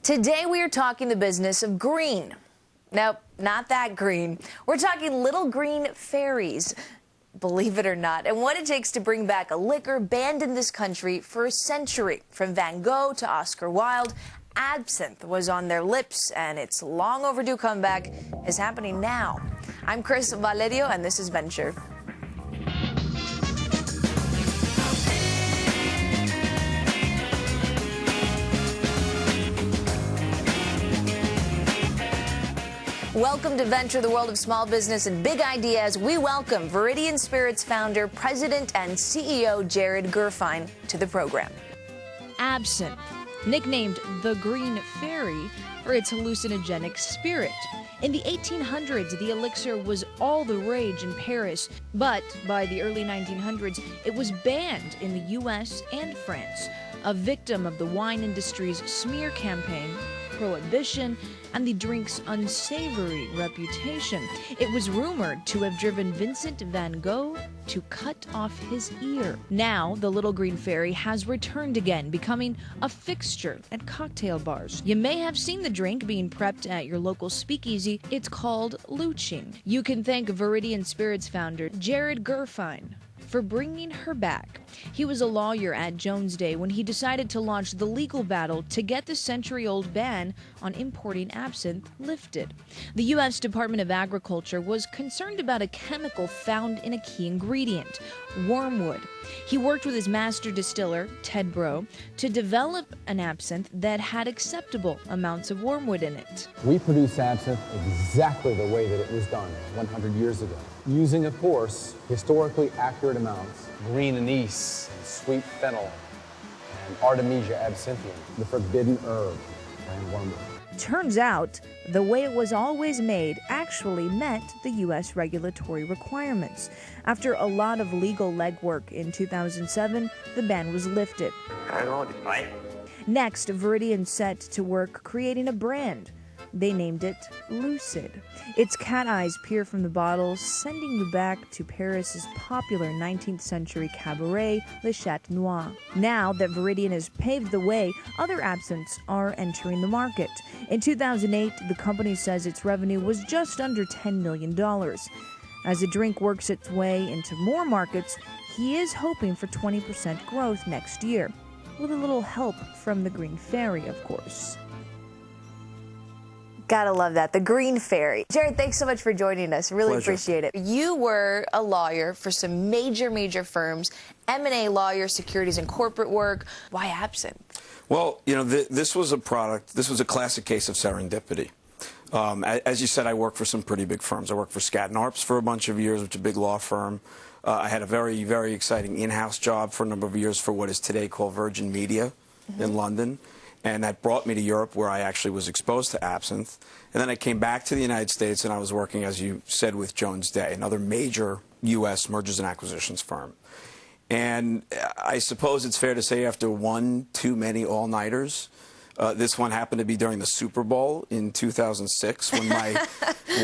Today we are talking the business of green. Nope, not that green. We're talking little green fairies, believe it or not, and what it takes to bring back a liquor banned in this country for a century. From Van Gogh to Oscar Wilde, absinthe was on their lips, and its long overdue comeback is happening now. I'm Chris Valerio, and this is Venture. Welcome to Venture, the world of small business and big ideas. We welcome Viridian Spirits founder, president, and CEO Jared Gurfein to the program. Absinthe, nicknamed the Green Fairy for its hallucinogenic spirit. In the 1800s, the elixir was all the rage in Paris, but by the early 1900s, it was banned in the U.S. and France. A victim of the wine industry's smear campaign, prohibition, and the drink's unsavory reputation. It was rumored to have driven Vincent van Gogh to cut off his ear. Now, the Little Green Fairy has returned again, becoming a fixture at cocktail bars. You may have seen the drink being prepped at your local speakeasy. It's called luching. You can thank Viridian Spirits founder Jared Gurfein for bringing her back. He was a lawyer at Jones Day when he decided to launch the legal battle to get the century-old ban on importing absinthe lifted. The U.S. Department of Agriculture was concerned about a chemical found in a key ingredient, wormwood. He worked with his master distiller, Ted Bro, to develop an absinthe that had acceptable amounts of wormwood in it. We produce absinthe exactly the way that it was done 100 years ago, using, of course, historically accurate amounts, green anise, sweet fennel, and Artemisia absinthium, the forbidden herb, and wormwood. Turns out, the way it was always made actually met the U.S. regulatory requirements. After a lot of legal legwork in 2007, the ban was lifted. Next, Viridian set to work creating a brand. They named it Lucid. Its cat eyes peer from the bottle, sending you back to Paris's popular 19th century cabaret, Le Chat Noir. Now that Viridian has paved the way, other absinthes are entering the market. In 2008, the company says its revenue was just under $10 million. As the drink works its way into more markets, he is hoping for 20% growth next year, with a little help from the Green Fairy, of course. Gotta love that. The Green Fairy. Jared, thanks so much for joining us. Really Pleasure. Appreciate it. You were a lawyer for some major firms, M&A lawyer, securities and corporate work. Why absinthe? Well, you know, this was a product, this was a classic case of serendipity. As you said, I worked for some pretty big firms. I worked for Skadden Arps for a bunch of years, which is a big law firm. I had a very exciting in-house job for a number of years for what is today called Virgin Media in London. And that brought me to Europe, where I actually was exposed to absinthe. And then I came back to the United States, and I was working, as you said, with Jones Day, another major U.S. mergers and acquisitions firm. And I suppose it's fair to say after one too many all-nighters, this one happened to be during the Super Bowl in 2006, when my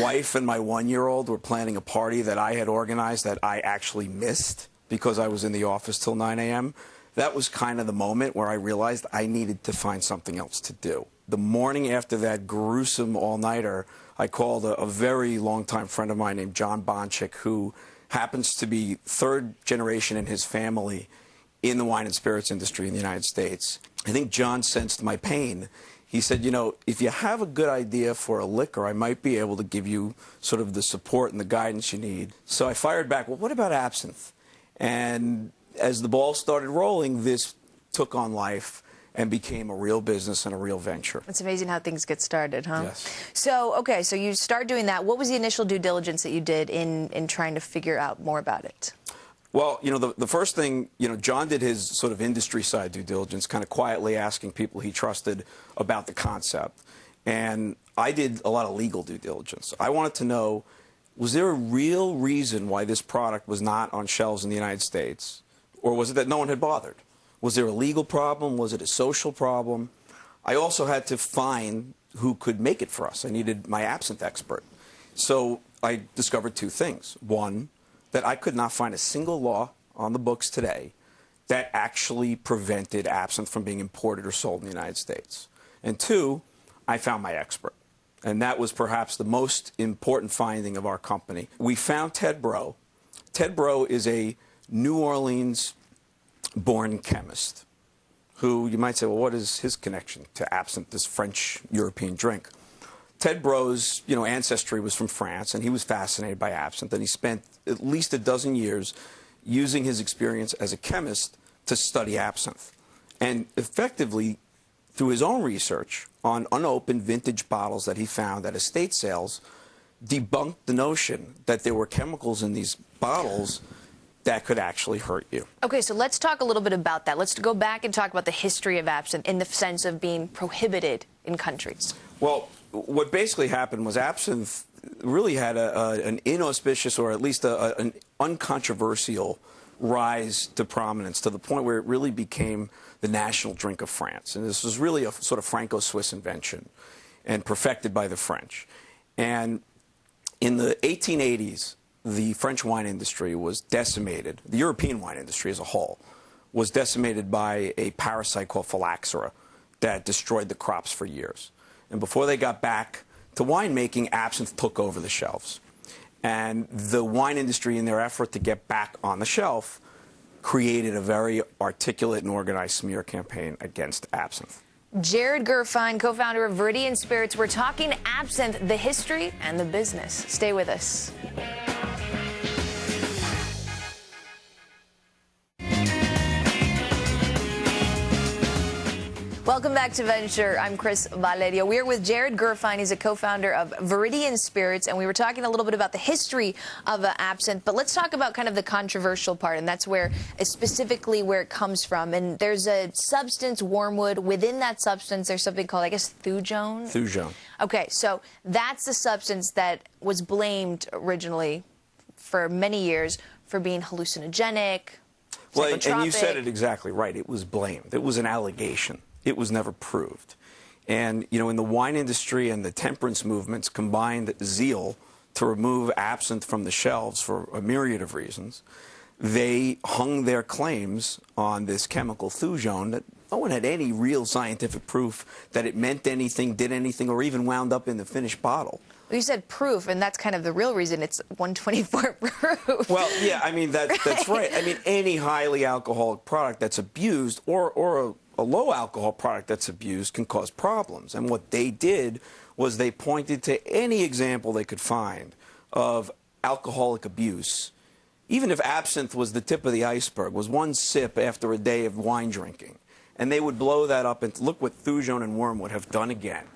wife and my one-year-old were planning a party that I had organized that I actually missed because I was in the office till 9 a.m. That was kind of the moment where I realized I needed to find something else to do. The morning after that gruesome all-nighter, I called a very long-time friend of mine named John Bonchik, who happens to be third generation in his family in the wine and spirits industry in the United States. I think John sensed my pain. He said, you know, if you have a good idea for a liquor, I might be able to give you sort of the support and the guidance you need. So I fired back, well, what about absinthe? And as the ball started rolling, this took on life and became a real business and a real venture. It's amazing how things get started, huh? Yes. So, okay, so you start doing that. What was the initial due diligence that you did in trying to figure out more about it? Well, you know, the first thing, you know, John did his sort of industry side due diligence, kind of quietly asking people he trusted about the concept. And I did a lot of legal due diligence. I wanted to know, was there a real reason why this product was not on shelves in the United States? Or was it that no one had bothered? Was there a legal problem? Was it a social problem? I also had to find who could make it for us. I needed my absinthe expert. So I discovered two things. One, that I could not find a single law on the books today that actually prevented absinthe from being imported or sold in the United States. And two, I found my expert. And that was perhaps the most important finding of our company. We found Ted Breaux. Ted Breaux is a New Orleans-born chemist who, you might say, well, what is his connection to absinthe, this French-European drink? Ted Breaux's, ancestry was from France, and he was fascinated by absinthe, and he spent at least a dozen years using his experience as a chemist to study absinthe. And effectively, through his own research on unopened vintage bottles that he found at estate sales, debunked the notion that there were chemicals in these bottles that could actually hurt you. Okay, so let's talk a little bit about that. Let's go back and talk about the history of absinthe in the sense of being prohibited in countries. Well, what basically happened was absinthe really had an inauspicious, or at least an uncontroversial rise to prominence, to the point where it really became the national drink of France. And this was really a sort of Franco-Swiss invention and perfected by the French. And in the 1880s, the French wine industry was decimated. The European wine industry as a whole was decimated by a parasite called phylloxera that destroyed the crops for years. And before they got back to winemaking, absinthe took over the shelves. And the wine industry, in their effort to get back on the shelf, created a very articulate and organized smear campaign against absinthe. Jared Gurfein, co-founder of Viridian Spirits. We're talking absinthe, the history and the business. Stay with us. Welcome back to Venture. I'm Chris Valerio. We're with Jared Gurfein. He's a co-founder of Viridian Spirits, and we were talking a little bit about the history of absinthe, but let's talk about kind of the controversial part, and that's where, specifically where it comes from. And there's a substance, wormwood. Within that substance, there's something called, I guess, thujone? Thujone. Okay, so that's the substance that was blamed originally for many years for being hallucinogenic, well, and you said psychotropic. it exactly right. It was blamed. It was an allegation. It was never proved. And, in the wine industry and the temperance movements combined zeal to remove absinthe from the shelves for a myriad of reasons, they hung their claims on this chemical thujone that no one had any real scientific proof that it meant anything, did anything, or even wound up in the finished bottle. Well, you said proof, and that's kind of the real reason it's 124 proof. Well, yeah, I mean, that's right. I mean, any highly alcoholic product that's abused or a low alcohol product that's abused can cause problems. And what they did was they pointed to any example they could find of alcoholic abuse, even if absinthe was the tip of the iceberg, was one sip after a day of wine drinking. And they would blow that up and look what thujone and wormwood have done again.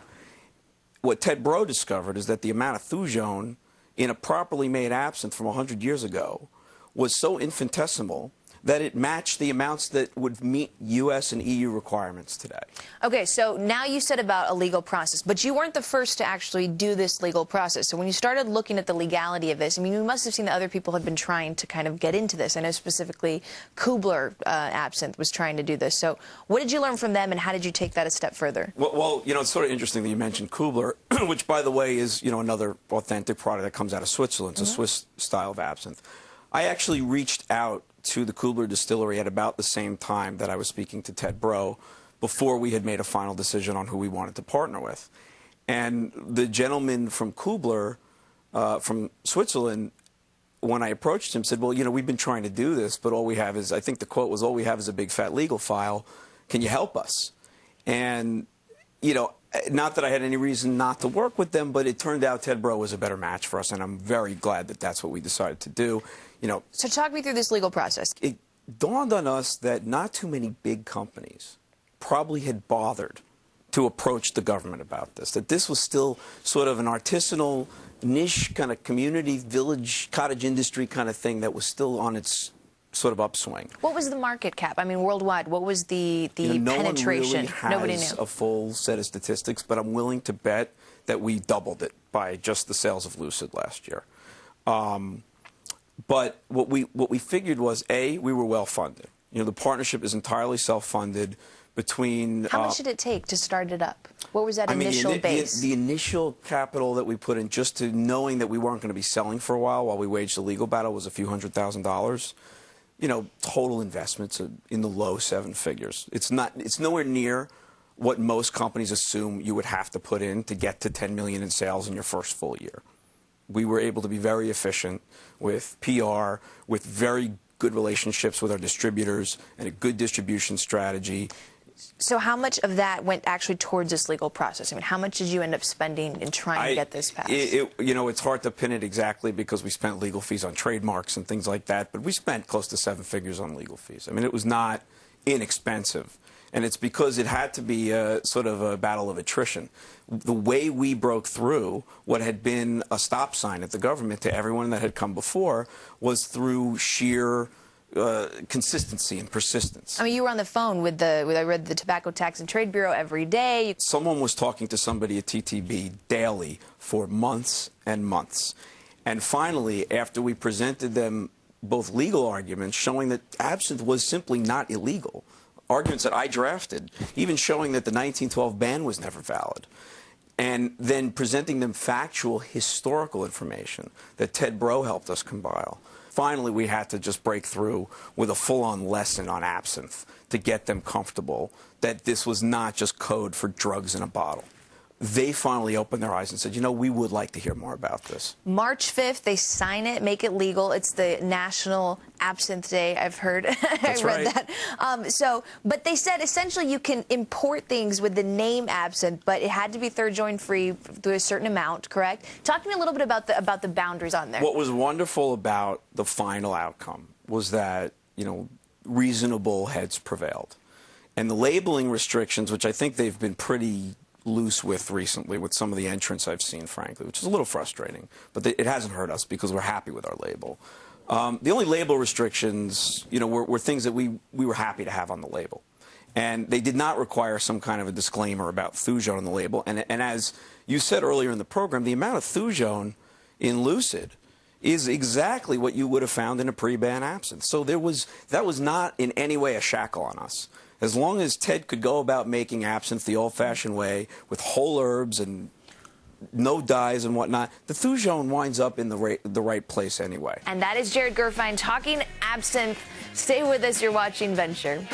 What Ted Breaux discovered is that the amount of thujone in a properly made absinthe from 100 years ago was so infinitesimal that it matched the amounts that would meet U.S. and EU requirements today. Okay, so now you said about a legal process, but you weren't the first to actually do this legal process. So when you started looking at the legality of this, I mean, you must have seen that other people had been trying to kind of get into this. I know specifically Kubler Absinthe was trying to do this. So what did you learn from them, and how did you take that a step further? Well, it's sort of interesting that you mentioned Kubler, which, by the way, is, another authentic product that comes out of Switzerland. It's a Swiss style of absinthe. I actually reached out to the Kubler distillery at about the same time that I was speaking to Ted Breaux, before we had made a final decision on who we wanted to partner with. And the gentleman from Kubler, from Switzerland, when I approached him, said, well, we've been trying to do this, but all we have is, I think the quote was, all we have is a big fat legal file. Can you help us? And, not that I had any reason not to work with them, but it turned out Ted Breaux was a better match for us, and I'm very glad that that's what we decided to do. So talk me through this legal process. It dawned on us that not too many big companies probably had bothered to approach the government about this, that this was still sort of an artisanal, niche kind of community, village, cottage industry kind of thing that was still on its sort of upswing. What was the market cap? I mean, worldwide, what was the penetration? Nobody has a full set of statistics, but I'm willing to bet that we doubled it by just the sales of Lucid last year. But what we figured was, A, we were well funded. The partnership is entirely self-funded. Between how much did it take to start it up? What was that initial base? The initial capital that we put in, just to knowing that we weren't going to be selling for a while we waged the legal battle, was a few $100,000. Total investments in the low seven figures. It's nowhere near what most companies assume you would have to put in to get to 10 million in sales in your first full year. We were able to be very efficient with PR, with very good relationships with our distributors, and a good distribution strategy. So how much of that went actually towards this legal process? I mean, how much did you end up spending in trying to get this passed? It's hard to pin it exactly because we spent legal fees on trademarks and things like that, but we spent close to 7 figures on legal fees. I mean, it was not inexpensive. And it's because it had to be sort of a battle of attrition. The way we broke through what had been a stop sign at the government to everyone that had come before was through sheer consistency and persistence. I mean, you were on the phone with I read the Tobacco Tax and Trade Bureau every day. Someone was talking to somebody at TTB daily for months and months. And finally, after we presented them both legal arguments showing that absinthe was simply not illegal, arguments that I drafted, even showing that the 1912 ban was never valid, and then presenting them factual historical information that Ted Breaux helped us compile. Finally, we had to just break through with a full-on lesson on absinthe to get them comfortable that this was not just code for drugs in a bottle. They finally opened their eyes and said, you know, we would like to hear more about this. March 5th, they sign it, make it legal. It's the National Absinthe Day, I've heard. That's I read right. that. But they said essentially you can import things with the name absinthe, but it had to be third joint free through a certain amount, correct? Talk to me a little bit about the boundaries on there. What was wonderful about the final outcome was that, you know, reasonable heads prevailed. And the labeling restrictions, which I think they've been pretty loose with recently with some of the entrants I've seen, frankly, which is a little frustrating. But it hasn't hurt us because we're happy with our label. The only label restrictions, you know, were things that we were happy to have on the label. And they did not require some kind of a disclaimer about thujone on the label. And as you said earlier in the program, the amount of thujone in Lucid is exactly what you would have found in a pre-ban absinthe. So that was not in any way a shackle on us. As long as Ted could go about making absinthe the old-fashioned way with whole herbs and no dyes and whatnot, the thujone winds up in the right place anyway. And that is Jared Gurfein talking absinthe. Stay with us. You're watching Venture.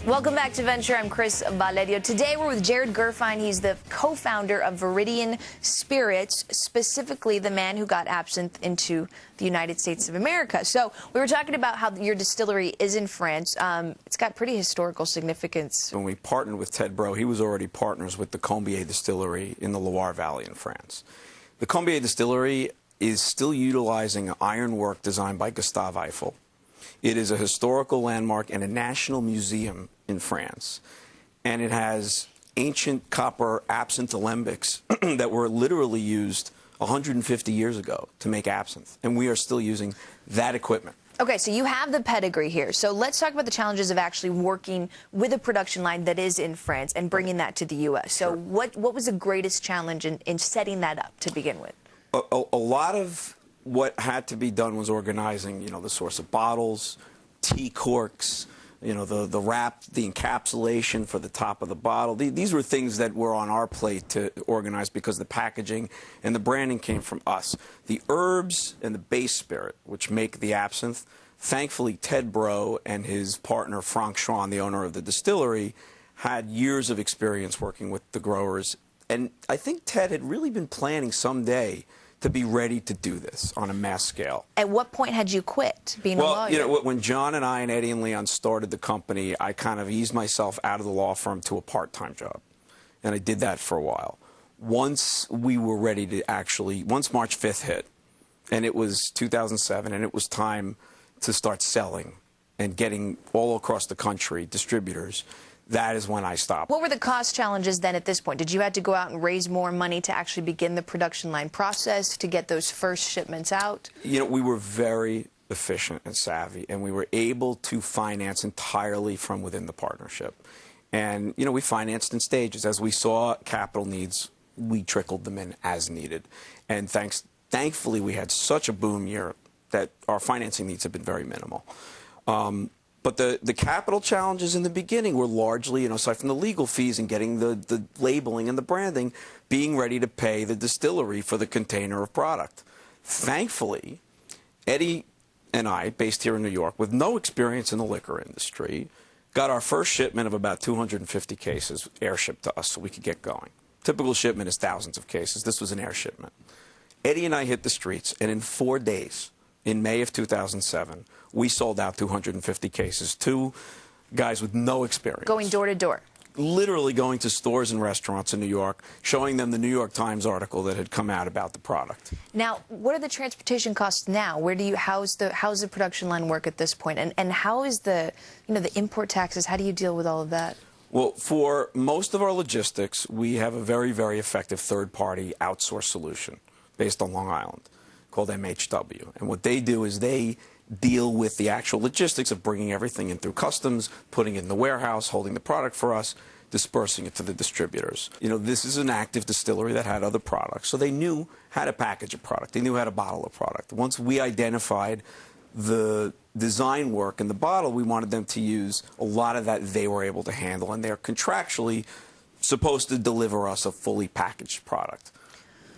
Welcome back to Venture. I'm Chris Valerio. Today we're with Jared Gurfein. He's the co-founder of Viridian Spirits, specifically the man who got absinthe into the United States of America. So we were talking about how your distillery is in France. It's got pretty historical significance. When we partnered with Ted Breaux, he was already partners with the Combier Distillery in the Loire Valley in France. The Combier Distillery is still utilizing ironwork designed by Gustave Eiffel. It is a historical landmark and a national museum in France. And it has ancient copper absinthe alembics that were literally used 150 years ago to make absinthe. And we are still using that equipment. Okay, so you have the pedigree here. So let's talk about the challenges of actually working with a production line that is in France and bringing that to the U.S. So Sure. what was the greatest challenge in setting that up to begin with? A lot of what had to be done was organizing, you know, the source of bottles, tea corks, you know, the wrap, the encapsulation for the top of the bottle. These were things that were on our plate to organize because the packaging and the branding came from us. The herbs and the base spirit, which make the absinthe, thankfully Ted Breaux and his partner Franck Schwan, the owner of the distillery, had years of experience working with the growers. And I think Ted had really been planning someday to be ready to do this on a mass scale. At what point had you quit being a lawyer? Well, you know, when John and I and Eddie and Leon started the company, I kind of eased myself out of the law firm to a part-time job. And I did that for a while. Once we were ready to actually, once March 5th hit, and it was 2007, and it was time to start selling and getting all across the country distributors, that is when I stopped. What were the cost challenges then at this point? Did you have to go out and raise more money to actually begin the production line process, to get those first shipments out? You know, we were very efficient and savvy, and we were able to finance entirely from within the partnership. And, you know, we financed in stages. As we saw capital needs, we trickled them in as needed. And thankfully, we had such a boom year that our financing needs have been very minimal. But the capital challenges in the beginning were largely, you know, aside from the legal fees and getting the labeling and the branding, being ready to pay the distillery for the container of product. Thankfully, Eddie and I, based here in New York, with no experience in the liquor industry, got our first shipment of about 250 cases air-shipped to us so we could get going. Typical shipment is thousands of cases. This was an air shipment. Eddie and I hit the streets, and in 4 days, in May of 2007, we sold out 250 cases to guys with no experience. Going door to door. Literally going to stores and restaurants in New York, showing them the New York Times article that had come out about the product. Now, what are the transportation costs now? How's the production line work at this point? And how is the import taxes? How do you deal with all of that? Well, for most of our logistics, we have a very, very effective third-party outsourced solution based on Long Island called MHW. And what they do is they deal with the actual logistics of bringing everything in through customs, putting it in the warehouse, holding the product for us, dispersing it to the distributors. This is an active distillery that had other products, so they knew how to package a product. They knew how to bottle a product. Once we identified the design work in the bottle, we wanted them to use a lot of that they were able to handle, and they're contractually supposed to deliver us a fully packaged product.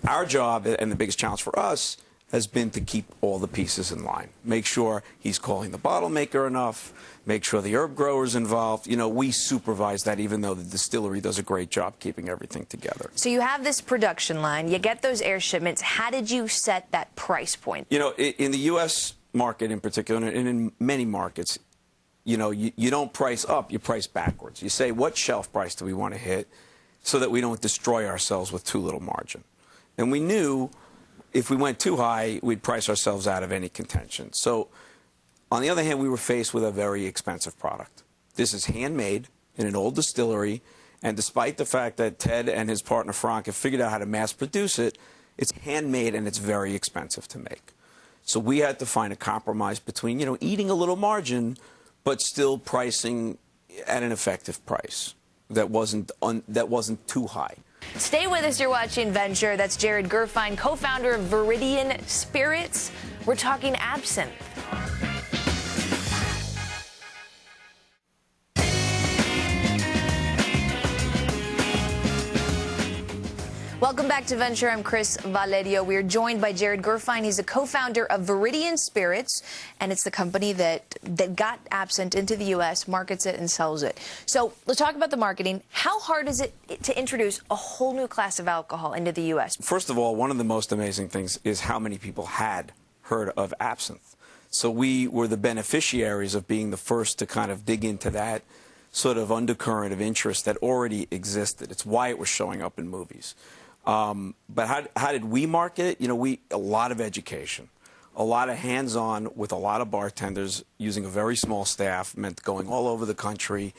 Our job, and the biggest challenge for us, has been to keep all the pieces in line. Make sure he's calling the bottle maker enough, make sure the herb grower's involved. We supervise that, even though the distillery does a great job keeping everything together. So you have this production line, you get those air shipments. How did you set that price point? In the U.S. market in particular, and in many markets, you don't price up, you price backwards. You say, what shelf price do we want to hit so that we don't destroy ourselves with too little margin? And we knew if we went too high, we'd price ourselves out of any contention. So, on the other hand, we were faced with a very expensive product. This is handmade in an old distillery, and despite the fact that Ted and his partner Frank have figured out how to mass produce it, it's handmade and it's very expensive to make. So we had to find a compromise between, eating a little margin, but still pricing at an effective price that wasn't too high. Stay with us. You're watching Venture. That's Jared Gurfein, co-founder of Viridian Spirits. We're talking absinthe. Welcome back to Venture. I'm Chris Valerio. We are joined by Jared Gurfein. He's a co-founder of Viridian Spirits, and it's the company that got absinthe into the U.S., markets it, and sells it. So let's talk about the marketing. How hard is it to introduce a whole new class of alcohol into the U.S.? First of all, one of the most amazing things is how many people had heard of absinthe. So we were the beneficiaries of being the first to kind of dig into that sort of undercurrent of interest that already existed. It's why it was showing up in movies. But how did we market it? A lot of education, a lot of hands-on with a lot of bartenders using a very small staff, meant going all over the country.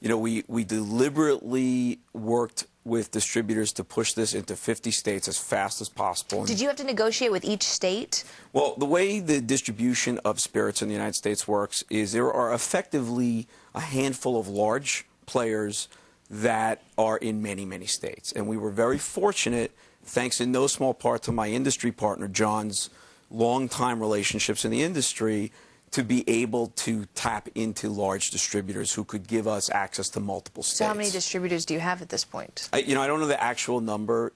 We deliberately worked with distributors to push this into 50 states as fast as possible. Did you have to negotiate with each state? Well, the way the distribution of spirits in the United States works is there are effectively a handful of large players that are in many, many states. And we were very fortunate, thanks in no small part to my industry partner, John's long-time relationships in the industry, to be able to tap into large distributors who could give us access to multiple states. So how many distributors do you have at this point? I don't know the actual number,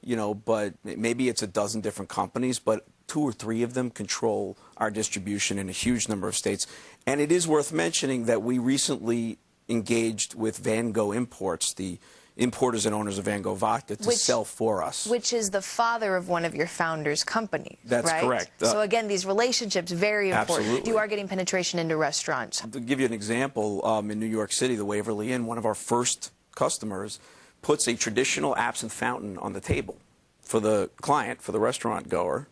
but maybe it's a dozen different companies, but 2 or 3 of them control our distribution in a huge number of states. And it is worth mentioning that we recently engaged with Van Gogh Imports, the importers and owners of Van Gogh vodka, to sell for us. Which is the father of one of your founders' company, That's right? correct. So again, these relationships, very important. Absolutely. You are getting penetration into restaurants. To give you an example, in New York City, the Waverly Inn, one of our first customers puts a traditional absinthe fountain on the table for the client, for the restaurant goer,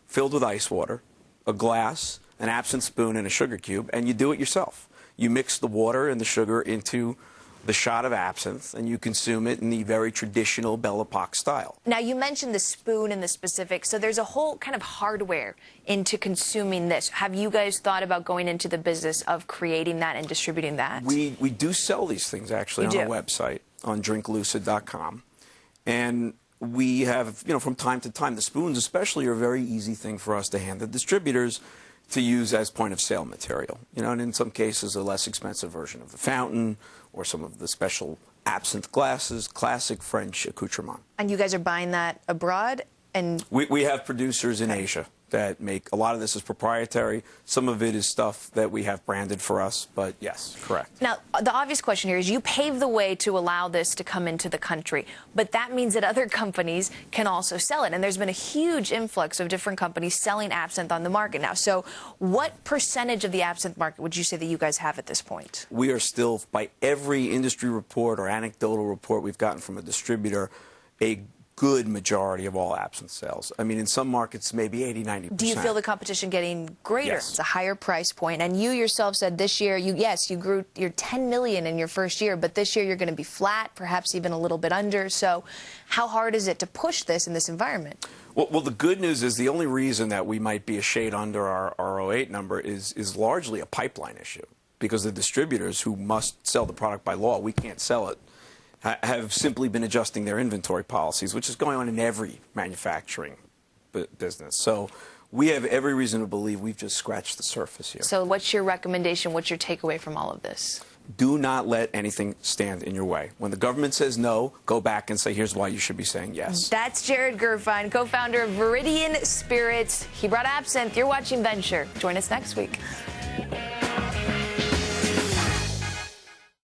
filled with ice water, a glass, an absinthe spoon, and a sugar cube, and you do it yourself. You mix the water and the sugar into the shot of absinthe, and you consume it in the very traditional Belle Epoque style. Now, you mentioned the spoon and the specifics, so there's a whole kind of hardware into consuming this. Have you guys thought about going into the business of creating that and distributing that? We do sell these things, actually, on our website, on drinklucid.com. And we have, from time to time, the spoons especially are a very easy thing for us to hand the distributors to use as point-of-sale material. And in some cases, a less expensive version of the fountain or some of the special absinthe glasses, classic French accoutrement. And you guys are buying that abroad? And we have producers in Asia that make a lot of this is proprietary. Some of it is stuff that we have branded for us, but yes, correct. Now, the obvious question here is you pave the way to allow this to come into the country, but that means that other companies can also sell it. And there's been a huge influx of different companies selling absinthe on the market now. So what percentage of the absinthe market would you say that you guys have at this point? We are still, by every industry report or anecdotal report we've gotten from a distributor, a good majority of all absinthe sales. I mean, in some markets, maybe 80–90%. Do you feel the competition getting greater? Yes. It's a higher price point. And you yourself said this year, you grew your $10 million in your first year, but this year you're going to be flat, perhaps even a little bit under. So how hard is it to push this in this environment? Well, the good news is the only reason that we might be a shade under our 08 number is largely a pipeline issue, because the distributors who must sell the product by law, we can't sell it, have simply been adjusting their inventory policies, which is going on in every manufacturing business. So we have every reason to believe we've just scratched the surface here. So what's your recommendation? What's your takeaway from all of this? Do not let anything stand in your way. When the government says no, go back and say, here's why you should be saying yes. That's Jared Gurfein, co-founder of Viridian Spirits. He brought absinthe. You're watching Venture. Join us next week.